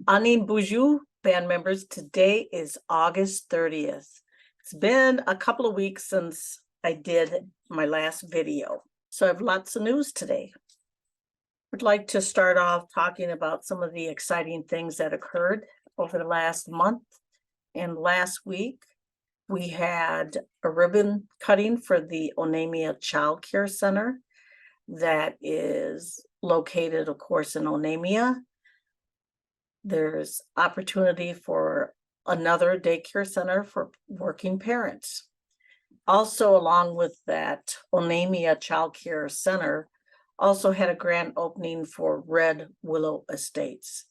Anin Boujou, band members, today is August 30th. It's been a couple of weeks since I did my last video, so I have lots of news today. I'd like to start off talking about some of the exciting things that occurred over the last month. And last week, we had a ribbon cutting for the Onamia Child Care Center that is located, of course, in Onamia. There's opportunity for another daycare center for working parents. Also, along with that, Onamia Child Care Center also had a grand opening for Red Willow Estates.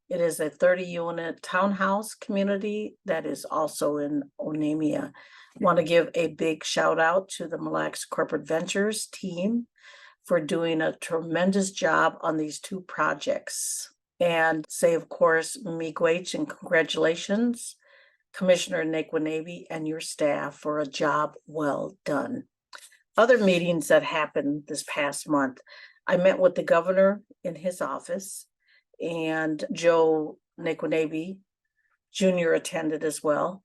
It is a 30-unit townhouse community that is also in Onamia. Want to give a big shout out to the Mille Corporate Ventures team for doing a tremendous job on these two projects. And say, of course, miigwech and congratulations, Commissioner Nekwanabe and your staff for a job well done. Other meetings that happened this past month, I met with the governor in his office, and Joe Nekwanabe Jr. attended as well.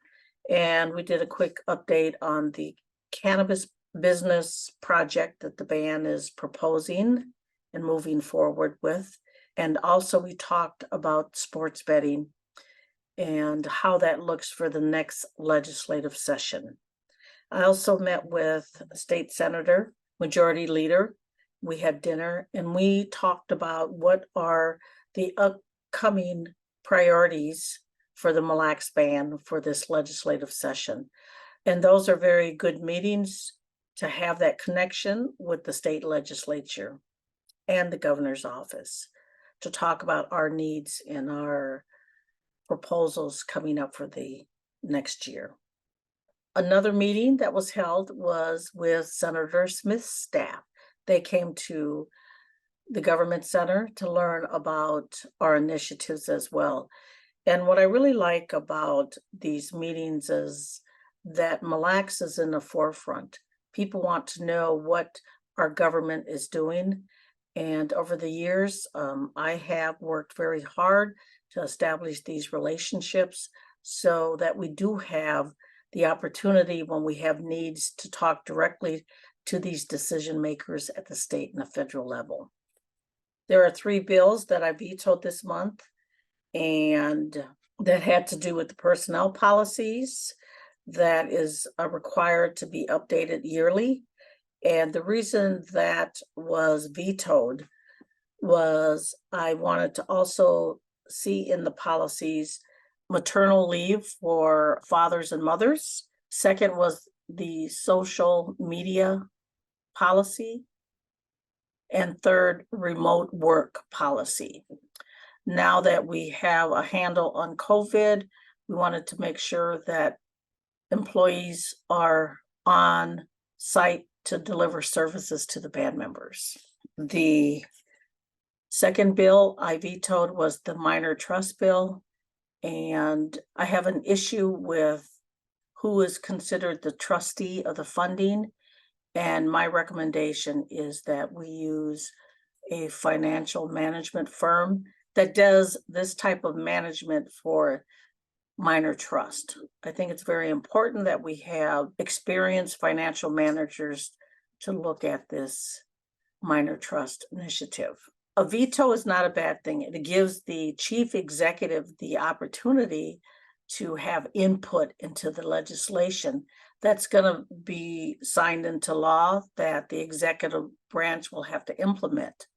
And we did a quick update on the cannabis business project that the band is proposing and moving forward with. And also we talked about sports betting and how that looks for the next legislative session. I also met with State Senator, Majority Leader. We had dinner and we talked about what are the upcoming priorities for the Mille band for this legislative session. And those are very good meetings to have that connection with the state legislature and the governor's office to talk about our needs and our proposals coming up for the next year. Another meeting that was held was with Senator Smith's staff. They came to the government center to learn about our initiatives as well. And what I really like about these meetings is that Mille is in the forefront. People want to know what our government is doing. And over the years, I have worked very hard to establish these relationships so that we do have the opportunity when we have needs to talk directly to these decision makers at the state and the federal level. There are 3 bills that I vetoed this month, and that had to do with the personnel policies that is required to be updated yearly. And the reason that was vetoed was I wanted to also see in the policies maternal leave for fathers and mothers. Second was the social media policy. And third, remote work policy. Now that we have a handle on COVID, we wanted to make sure that employees are on site to deliver services to the band members. The second bill I vetoed was the minor trust bill. And I have an issue with who is considered the trustee of the funding. And my recommendation is that we use a financial management firm that does this type of management for minor trust. I think it's very important that we have experienced financial managers to look at this minor trust initiative. A veto is not a bad thing. It gives the chief executive the opportunity to have input into the legislation that's going to be signed into law that the executive branch will have to implement.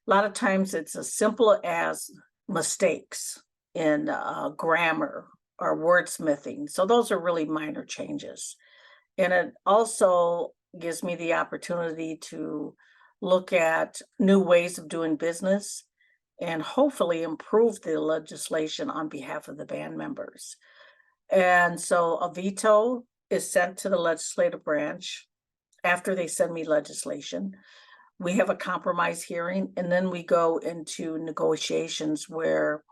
A lot of times it's as simple as mistakes in grammar or wordsmithing. So those are really minor changes. And it also gives me the opportunity to look at new ways of doing business and hopefully improve the legislation on behalf of the band members. And so a veto is sent to the legislative branch after they send me legislation. We have a compromise hearing, and then we go into negotiations where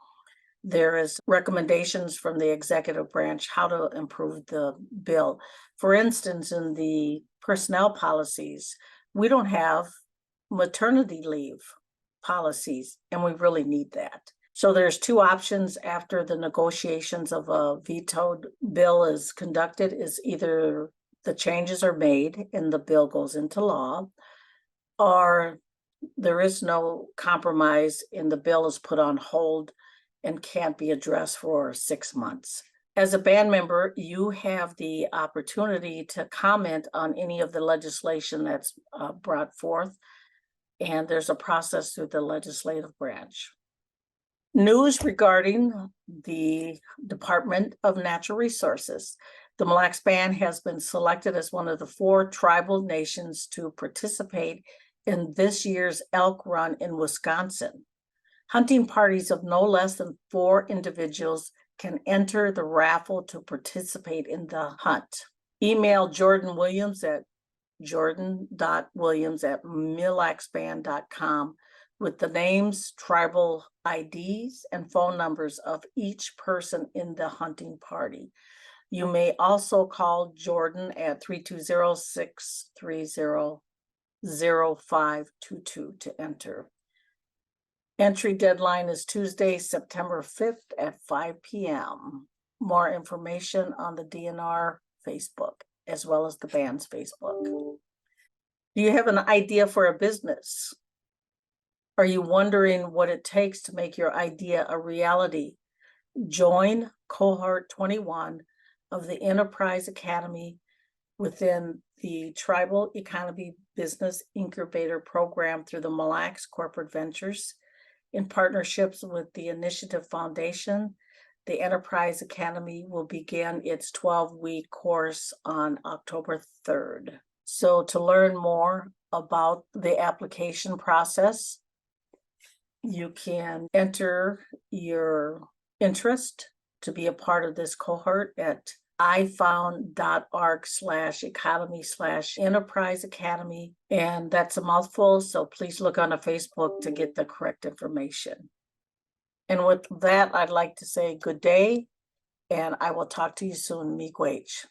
there is recommendations from the executive branch how to improve the bill. For instance, in the personnel policies, we don't have maternity leave policies, and we really need that. So there's two options after the negotiations of a vetoed bill is conducted, is either the changes are made and the bill goes into law, or there is no compromise and the bill is put on hold and can't be addressed for 6 months. As a band member, you have the opportunity to comment on any of the legislation that's brought forth, and there's a process through the legislative branch. News regarding the Department of Natural Resources. The Mille Band has been selected as one of the 4 tribal nations to participate in this year's elk run in Wisconsin. Hunting parties of no less than 4 individuals can enter the raffle to participate in the hunt. Email Jordan Williams at jordan.williams@millexband.com with the names, tribal IDs, and phone numbers of each person in the hunting party. You may also call Jordan at 320-630-0522 to enter. Entry deadline is Tuesday, September 5th at 5 p.m. More information on the DNR Facebook, as well as the band's Facebook. Do you have an idea for a business? Are you wondering what it takes to make your idea a reality? Join Cohort 21 of the Enterprise Academy within the Tribal Economy Business Incubator Program through the Mille Corporate Ventures. In partnerships with the Initiative Foundation, the Enterprise Academy will begin its 12-week course on October 3rd. So to learn more about the application process, you can enter your interest to be a part of this cohort at ifound.org/economy/enterprise academy. And that's a mouthful, so please look on the Facebook to get the correct information. And with that, I'd like to say good day, and I will talk to you soon. Miigwech.